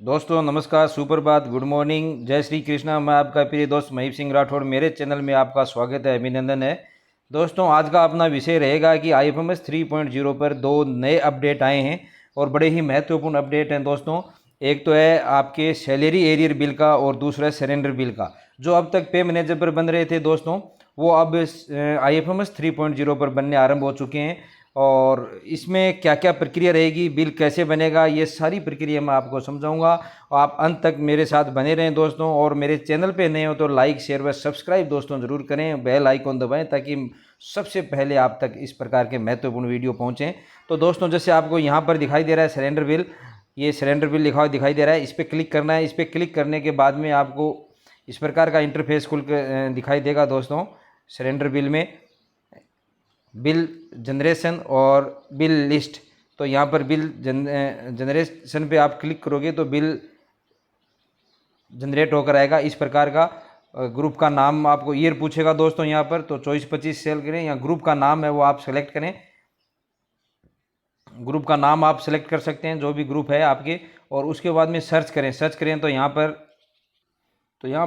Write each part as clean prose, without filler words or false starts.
दोस्तों नमस्कार, सुप्रभात, गुड मॉर्निंग, जय श्री कृष्णा। मैं आपका प्रिय दोस्त महीप सिंह राठौड़, मेरे चैनल में आपका स्वागत है, अभिनंदन है। दोस्तों आज का अपना विषय रहेगा कि IFMS 3.0 पर दो नए अपडेट आए हैं और बड़े ही महत्वपूर्ण अपडेट हैं दोस्तों। एक तो है आपके सैलरी एरियर बिल का और दूसरा है सरेंडर बिल का। जो अब तक पे मैनेजर पर बन रहे थे दोस्तों, वो अब IFMS 3.0 पर बनने आरंभ हो चुके हैं। और इसमें क्या क्या प्रक्रिया रहेगी, बिल कैसे बनेगा, ये सारी प्रक्रिया मैं आपको समझाऊंगा। आप अंत तक मेरे साथ बने रहें दोस्तों। और मेरे चैनल पे नए हो तो लाइक शेयर व सब्सक्राइब दोस्तों ज़रूर करें, बेल आइकॉन दबाएं ताकि सबसे पहले आप तक इस प्रकार के महत्वपूर्ण वीडियो पहुंचें। तो दोस्तों जैसे आपको यहाँ पर दिखाई दे रहा है सरेंडर बिल, ये सरेंडर बिल लिखा हुआ दिखाई दे रहा है, इस पर क्लिक करना है। इस पर क्लिक करने के बाद में आपको इस प्रकार का इंटरफेस खुल कर दिखाई देगा दोस्तों। सरेंडर बिल में बिल जनरेशन और बिल लिस्ट, तो यहाँ पर बिल जनरेशन पे आप क्लिक करोगे तो बिल जनरेट होकर आएगा इस प्रकार का। ग्रुप का नाम आपको ईयर पूछेगा दोस्तों यहाँ पर, तो 24-25 सेल करें या ग्रुप का नाम है वो आप सेलेक्ट करें। ग्रुप का नाम आप सेलेक्ट कर सकते हैं जो भी ग्रुप है आपके, और उसके बाद में सर्च करें तो यहाँ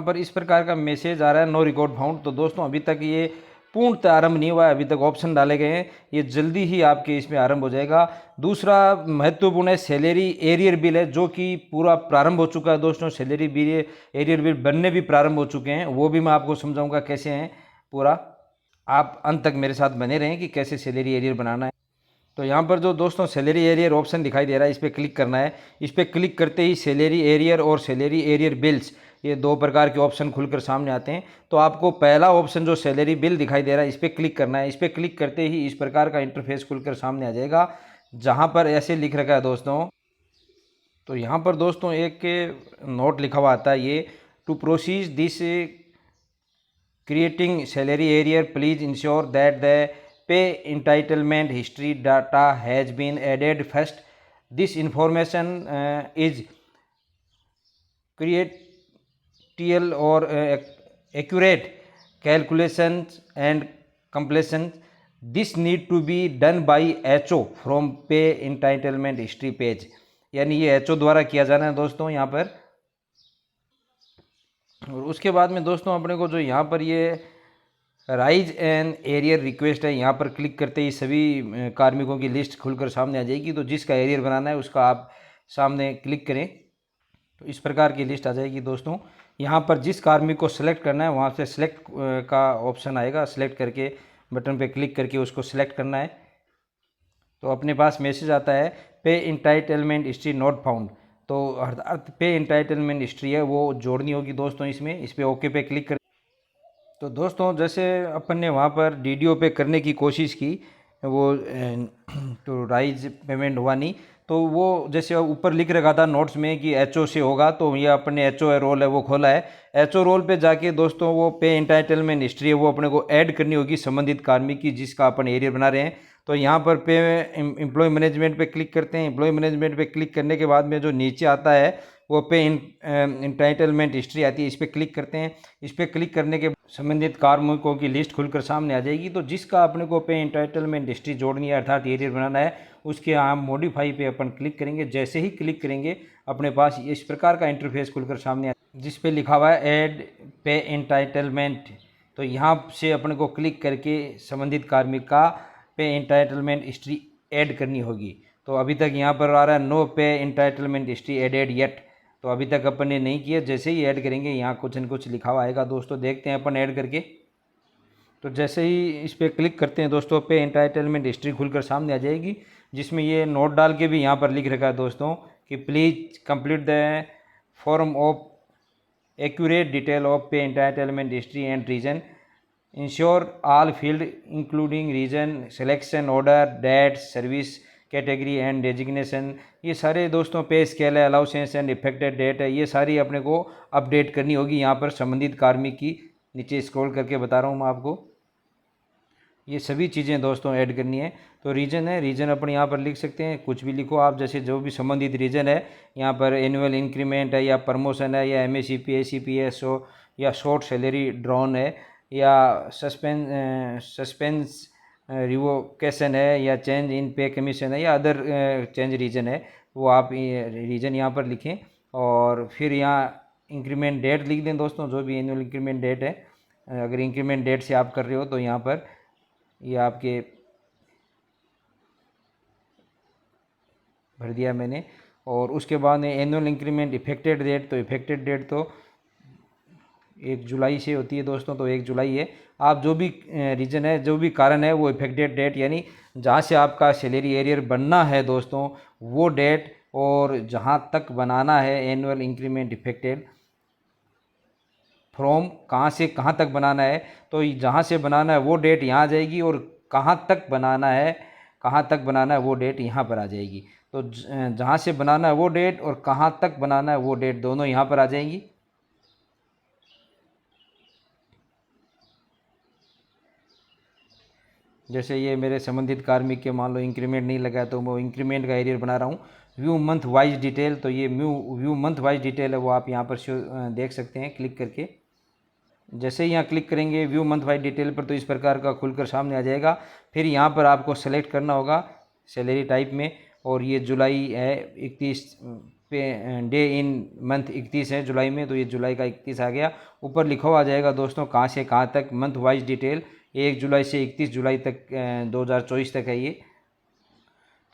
पर इस प्रकार का मैसेज आ रहा है, नो रिकॉर्ड फाउंड। तो दोस्तों अभी तक ये पूर्णतः आरंभ नहीं हुआ है, अभी तक ऑप्शन डाले गए हैं, ये जल्दी ही आपके इसमें आरंभ हो जाएगा। दूसरा महत्वपूर्ण है सैलरी एरियर बिल है, जो कि पूरा प्रारंभ हो चुका है दोस्तों। सैलरी बिल एरियर बिल बनने भी प्रारंभ हो चुके हैं, वो भी मैं आपको समझाऊंगा कैसे हैं पूरा। आप अंत तक मेरे साथ बने रहें कि कैसे सैलरी एरियर बनाना है। तो यहाँ पर जो दोस्तों सैलरी एरियर ऑप्शन दिखाई दे रहा है, इस पर क्लिक करना है। इस पर क्लिक करते ही सैलरी एरियर और सैलरी एरियर बिल्स, ये दो प्रकार के ऑप्शन खुलकर सामने आते हैं। तो आपको पहला ऑप्शन जो सैलरी बिल दिखाई दे रहा है, इस पर क्लिक करना है। इस पर क्लिक करते ही इस प्रकार का इंटरफेस खुलकर सामने आ जाएगा, जहाँ पर ऐसे लिख रखा है दोस्तों। तो यहाँ पर दोस्तों एक नोट लिखा हुआ आता है, ये to proceed this creating salary area, please ensure that the pay entitlement history data has been added first. This information is critical or accurate calculations and completions. This need to be done by HO from pay entitlement history page, यानी ये HO द्वारा किया जाना है दोस्तों यहाँ पर। और उसके बाद में दोस्तों अपने को जो यहाँ पर ये राइज एंड एरियर रिक्वेस्ट है, यहाँ पर क्लिक करते ही सभी कार्मिकों की लिस्ट खुलकर सामने आ जाएगी। तो जिसका एरियर बनाना है उसका आप सामने क्लिक करें तो इस प्रकार की लिस्ट आ जाएगी दोस्तों। यहाँ पर जिस कार्मिक को सिलेक्ट करना है वहाँ से सिलेक्ट का ऑप्शन आएगा, सिलेक्ट करके बटन पे क्लिक करके उसको सिलेक्ट करना है। तो अपने पास मैसेज आता है पे इंटाइटलमेंट हिस्ट्री नॉट फाउंड। तो अर्थात पे इंटाइटलमेंट हिस्ट्री है वो जोड़नी होगी दोस्तों इसमें। इस पर ओके पे क्लिक कर। तो दोस्तों जैसे अपन ने वहाँ पर DDO पे करने की कोशिश की, वो तो राइज पेमेंट हुआ नहीं। तो वो जैसे ऊपर लिख रखा था नोट्स में कि HO से होगा, तो ये अपने ने HO रोल है वो खोला है। HO रोल पे जाके दोस्तों वो पे इंटाइटलमेंट हिस्ट्री है वो अपने को ऐड करनी होगी संबंधित कार्मिक की जिसका अपन एरियर बना रहे हैं। तो यहाँ पर पे एम्प्लॉय मैनेजमेंट पे क्लिक करते हैं। एम्प्लॉय मैनेजमेंट पे क्लिक करने के बाद में जो नीचे आता है वो पे इंटाइटलमेंट हिस्ट्री आती है, इस पर क्लिक करते हैं। इस पर क्लिक करने के संबंधित कार्मिकों की लिस्ट खुलकर सामने आ जाएगी। तो जिसका अपने को पे इंटाइटलमेंट हिस्ट्री जोड़नी है अर्थात एरियर बनाना है, उसके हम मॉडिफाई पे अपन क्लिक करेंगे। जैसे ही क्लिक करेंगे अपने पास इस प्रकार का इंटरफेस खुलकर सामने आ जिस पे लिखा हुआ है ऐड पे इंटाइटलमेंट। तो यहाँ से अपने को क्लिक करके संबंधित कार्मिक का पे इंटाइटलमेंट हिस्ट्री ऐड करनी होगी। तो अभी तक यहाँ पर आ रहा है नो पे इंटाइटलमेंट हिस्ट्री एडेड येट, तो अभी तक अपन ने नहीं किया। जैसे ही ऐड करेंगे यहाँ कुछ न कुछ लिखा हुआ आएगा दोस्तों, देखते हैं अपन ऐड करके। तो जैसे ही इस पर क्लिक करते हैं दोस्तों पे एंटाइटलमेंट हिस्ट्री खुलकर सामने आ जाएगी, जिसमें ये नोट डाल के भी यहाँ पर लिख रखा है दोस्तों कि please complete the form of accurate detail of pay entitlement history and reason, ensure all field including reason, selection order, date, service category and designation. ये सारे दोस्तों पे स्केल है, अलाउंसेस एंड इफेक्टेड डेट है, ये सारी अपने को अपडेट करनी होगी यहाँ पर संबंधित कार्मिक की। नीचे स्क्रॉल करके बता रहा हूँ मैं आपको, ये सभी चीज़ें दोस्तों ऐड करनी है। तो रीजन है, रीजन अपन यहाँ पर लिख सकते हैं, कुछ भी लिखो आप, जैसे जो भी संबंधित रीजन है। यहाँ पर एनुअल इंक्रीमेंट है या प्रमोशन है या MACP ACPS हो या शॉर्ट सैलरी ड्रॉन है या सस्पेंस रिवोकेशन है या चेंज इन पे कमीशन है या अदर चेंज रीजन है, वो आप रीजन यहाँ पर लिखें। और फिर यहाँ इंक्रीमेंट डेट लिख दें दोस्तों, जो भी एनुअल इंक्रीमेंट डेट है। अगर इंक्रीमेंट डेट से आप कर रहे हो तो यहाँ पर ये आपके भर दिया मैंने। और उसके बाद एनुअल इंक्रीमेंट इफेक्टेड डेट, तो इफेक्टेड डेट तो 1 जुलाई से होती है दोस्तों, तो 1 जुलाई है। आप जो भी रीज़न है, जो भी कारण है, वो इफेक्टेड डेट यानी जहाँ से आपका सैलरी एरियर बनना है दोस्तों, वो डेट और जहाँ तक बनाना है एनुअल इंक्रीमेंट इफेक्टेड फ्रॉम, कहाँ से कहाँ तक बनाना है, तो जहाँ से बनाना है वो डेट यहाँ आ जाएगी, और कहाँ तक बनाना है, कहाँ तक बनाना है वो डेट यहाँ पर आ जाएगी। तो जहाँ से बनाना है वो डेट और कहाँ तक बनाना है वो डेट दोनों यहाँ पर आ जाएंगी। जैसे ये मेरे संबंधित कार्मिक के मान लो इंक्रीमेंट नहीं लगा, तो मैं इंक्रीमेंट का एरियर बना रहा हूँ। व्यू मंथ वाइज डिटेल, तो ये व्यू मंथ वाइज डिटेल है, वो आप यहाँ पर देख सकते हैं क्लिक करके। जैसे ही यहाँ क्लिक करेंगे व्यू मंथ वाइज डिटेल पर, तो इस प्रकार का खुलकर सामने आ जाएगा। फिर यहाँ पर आपको सेलेक्ट करना होगा सैलरी टाइप में, और ये जुलाई है 31 पे, डे इन मंथ 31 है जुलाई में, तो ये जुलाई का 31 आ गया। ऊपर लिखा हुआ आ जाएगा दोस्तों कहाँ से कहाँ तक, मंथ वाइज डिटेल 1 जुलाई से 31 जुलाई तक 2024 तक है ये।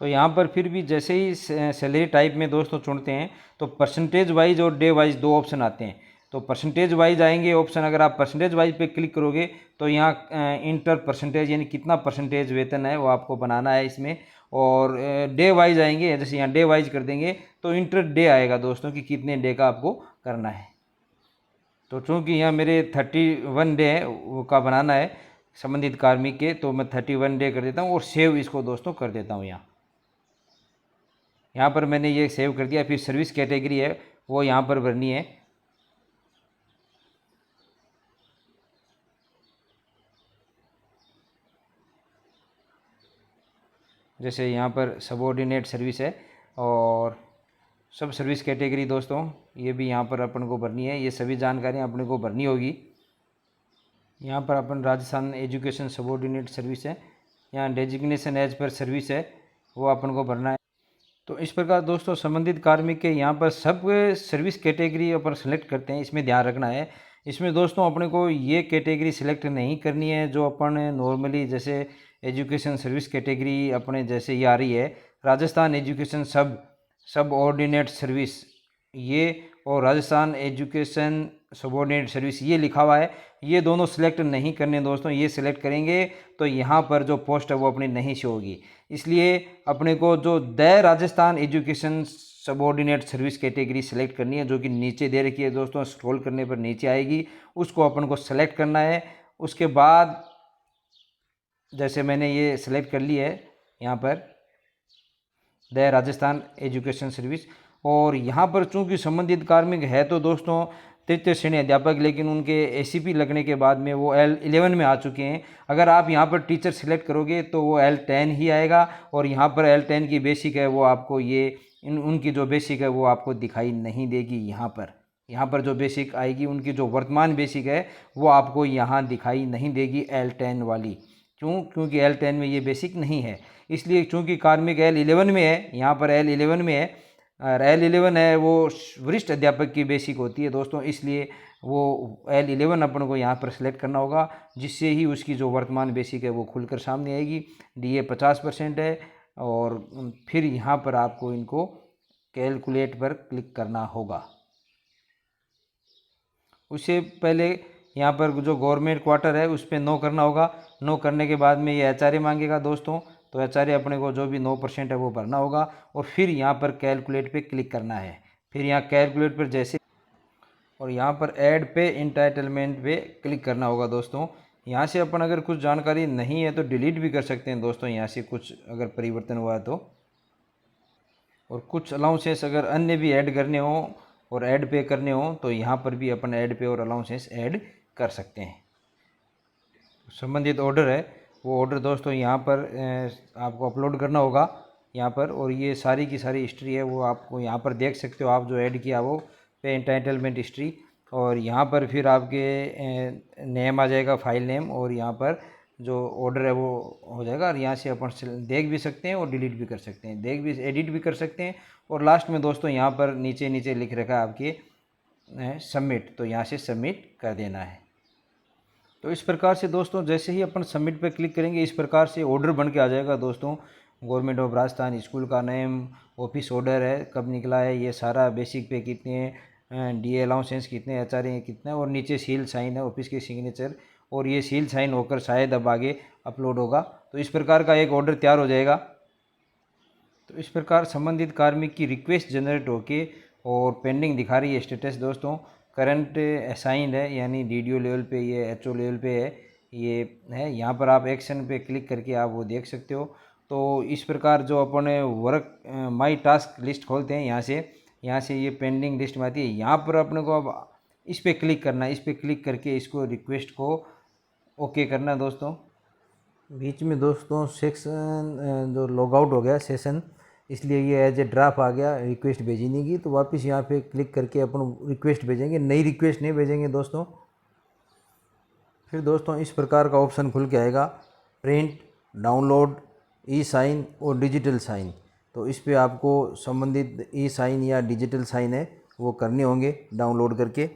तो यहाँ पर फिर भी जैसे ही सैलरी टाइप में दोस्तों चुनते हैं, तो परसेंटेज वाइज और डे वाइज 2 ऑप्शन आते हैं। तो परसेंटेज वाइज आएंगे ऑप्शन, अगर आप परसेंटेज वाइज पे क्लिक करोगे तो यहाँ इंटर परसेंटेज यानी कितना परसेंटेज वेतन है वो आपको बनाना है इसमें। और डे वाइज आएंगे, जैसे यहाँ डे वाइज कर देंगे तो इंटर डे आएगा दोस्तों कि कितने डे का आपको करना है। तो चूँकि यहाँ मेरे 31 डे है वो का बनाना है संबंधित कार्मिक के, तो मैं 31 डे कर देता हूँ और सेव इसको दोस्तों कर देता हूँ। यहाँ पर मैंने ये सेव कर दिया। फिर सर्विस कैटेगरी है वो यहाँ पर भरनी है। जैसे यहाँ पर सबऑर्डिनेट सर्विस है, और सब सर्विस कैटेगरी दोस्तों ये भी यहाँ पर अपन को भरनी है। ये सभी जानकारियाँ अपने को भरनी होगी। यहाँ पर अपन राजस्थान एजुकेशन सबऑर्डिनेट सर्विस है, यहाँ डेजिग्नेशन एज पर सर्विस है वो अपन को भरना है। तो इस प्रकार दोस्तों संबंधित कार्मिक के यहाँ पर सब सर्विस कैटेगरी अपन सेलेक्ट करते हैं, इसमें ध्यान रखना है। इसमें दोस्तों अपने को ये कैटेगरी सिलेक्ट नहीं करनी है जो अपन नॉर्मली जैसे एजुकेशन सर्विस कैटेगरी अपने जैसे ये आ रही है राजस्थान एजुकेशन सब ऑर्डिनेट सर्विस ये, और राजस्थान एजुकेशन सबऑर्डिनेट सर्विस ये लिखा हुआ है। ये दोनों सिलेक्ट नहीं करने दोस्तों, ये सिलेक्ट करेंगे तो यहाँ पर जो पोस्ट है वो अपनी नहीं शो होगी। इसलिए अपने को जो the Rajasthan education subordinate service category select करनी है, जो कि नीचे दे रखी है दोस्तों, स्क्रॉल करने पर नीचे आएगी, उसको अपन को सेलेक्ट करना है। उसके बाद जैसे मैंने ये सेलेक्ट कर ली है यहाँ पर द राजस्थान एजुकेशन सर्विस, और यहाँ पर चूँकि संबंधित कार्मिक है तो दोस्तों तृतीय श्रेणी अध्यापक, लेकिन उनके एसीपी लगने के बाद में वो L11 में आ चुके हैं। अगर आप यहाँ पर टीचर सिलेक्ट करोगे तो वो L10 ही आएगा, और यहाँ पर L10 की बेसिक है वो आपको ये उनकी जो बेसिक है वो आपको दिखाई नहीं देगी। यहाँ पर जो बेसिक आएगी उनकी जो वर्तमान बेसिक है वो आपको यहाँ दिखाई नहीं देगी L10 वाली। क्योंकि L10 में ये बेसिक नहीं है। इसलिए चूँकि कार्मिक L11 में है, यहाँ पर L11 में है, और L11 है वो वरिष्ठ अध्यापक की बेसिक होती है दोस्तों, इसलिए वो L11 अपन को यहाँ पर सेलेक्ट करना होगा, जिससे ही उसकी जो वर्तमान बेसिक है वो खुलकर सामने आएगी। DA 50% है, और फिर यहाँ पर आपको इनको कैलकुलेट पर क्लिक करना होगा। उससे पहले यहाँ पर जो गवर्नमेंट क्वार्टर है उस पर नो करना होगा। नो करने के बाद में ये HRA मांगेगा दोस्तों, तो HRA अपने को जो भी 9% है वो भरना होगा, और फिर यहाँ पर कैलकुलेट पे क्लिक करना है। फिर यहाँ कैलकुलेट पर जैसे, और यहाँ पर ऐड पे इंटाइटलमेंट पे क्लिक करना होगा दोस्तों। यहाँ से अपन अगर कुछ जानकारी नहीं है तो डिलीट भी कर सकते हैं दोस्तों, यहाँ से कुछ अगर परिवर्तन हुआ है तो। और कुछ अलाउंसेस अगर अन्य भी ऐड करने हो और ऐड पे करने हो तो यहाँ पर भी अपन ऐड पे और अलाउंसेस ऐड कर सकते हैं। संबंधित ऑर्डर है वो ऑर्डर दोस्तों यहाँ पर आपको अपलोड करना होगा यहाँ पर, और ये सारी की सारी हिस्ट्री है वो आपको यहाँ पर देख सकते हो। आप जो ऐड किया वो पे एंटाइटलमेंट हिस्ट्री, और यहाँ पर फिर आपके नेम आ जाएगा, फाइल नेम, और यहाँ पर जो ऑर्डर है वो हो जाएगा। और यहाँ से अपन देख भी सकते हैं और डिलीट भी कर सकते हैं, एडिट भी कर सकते हैं। और लास्ट में दोस्तों यहाँ पर नीचे नीचे लिख रखा है आपके सबमिट, तो यहाँ से सबमिट कर देना है। तो इस प्रकार से दोस्तों जैसे ही अपन सबमिट पर क्लिक करेंगे इस प्रकार से ऑर्डर बन के आ जाएगा दोस्तों। गवर्नमेंट ऑफ राजस्थान, स्कूल का नेम, ऑफिस ऑर्डर है, कब निकला है, ये सारा, बेसिक पे कितने, डीए अलाउंसेंस कितने, एचआरए कितने, और नीचे सील साइन है, ऑफिस के सिग्नेचर, और ये सील साइन होकर शायद अब आगे अपलोड होगा। तो इस प्रकार का एक ऑर्डर तैयार हो जाएगा। तो इस प्रकार संबंधित कार्मिक की रिक्वेस्ट जनरेट होके और पेंडिंग दिखा रही है स्टेटस दोस्तों। करंट असाइंड है, यानी डीडीओ लेवल पे, ये एचओ लेवल पे है, ये है। यहाँ पर आप एक्शन पे क्लिक करके आप वो देख सकते हो। तो इस प्रकार जो अपन वर्क माई टास्क लिस्ट खोलते हैं यहाँ से ये पेंडिंग लिस्ट में आती है। यहाँ पर अपने को अब इस पर क्लिक करना है, इस पर क्लिक करके इसको रिक्वेस्ट को ओके करना है दोस्तों। बीच में दोस्तों सेक्शन जो लॉग आउट हो गया सेशन, इसलिए ये एज ए ड्राफ्ट आ गया रिक्वेस्ट भेजने की। तो वापस यहाँ पे क्लिक करके अपन रिक्वेस्ट भेजेंगे, नई रिक्वेस्ट नहीं भेजेंगे दोस्तों। फिर दोस्तों इस प्रकार का ऑप्शन खुल के आएगा, प्रिंट, डाउनलोड, ई साइन और डिजिटल साइन। तो इस पे आपको संबंधित ई साइन या डिजिटल साइन है वो करने होंगे डाउनलोड करके।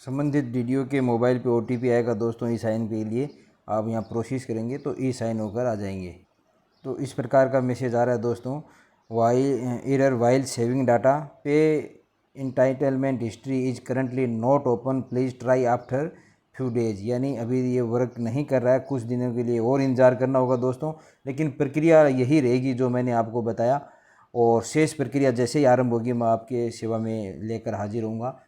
संबंधित डीडीओ के मोबाइल पे ओटीपी आएगा दोस्तों ई साइन के लिए, आप यहाँ प्रोसेस करेंगे तो ई साइन होकर आ जाएंगे। तो इस प्रकार का मैसेज आ रहा है दोस्तों, एरर वाइल सेविंग डाटा, पे entitlement history is currently not open, please try after few days. यानी अभी ये वर्क नहीं कर रहा है, कुछ दिनों के लिए और इंतज़ार करना होगा दोस्तों। लेकिन प्रक्रिया यही रहेगी जो मैंने आपको बताया, और शेष प्रक्रिया जैसे ही आरंभ होगी मैं आपके सेवा में लेकर हाजिर होऊंगा।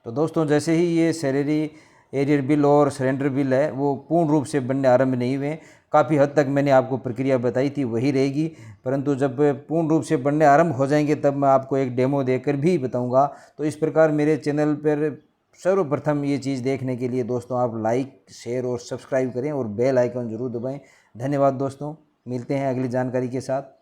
तो दोस्तों जैसे ही ये सैलरी एरियर बिल और सरेंडर बिल है वो पूर्ण रूप से बनने आरंभ नहीं हुए, काफ़ी हद तक मैंने आपको प्रक्रिया बताई थी वही रहेगी, परंतु जब पूर्ण रूप से बनने आरंभ हो जाएंगे तब मैं आपको एक डेमो देकर भी बताऊंगा। तो इस प्रकार मेरे चैनल पर सर्वप्रथम ये चीज़ देखने के लिए दोस्तों आप लाइक, शेयर और सब्सक्राइब करें और बेल आइकन ज़रूर दबाएँ। धन्यवाद दोस्तों, मिलते हैं अगली जानकारी के साथ।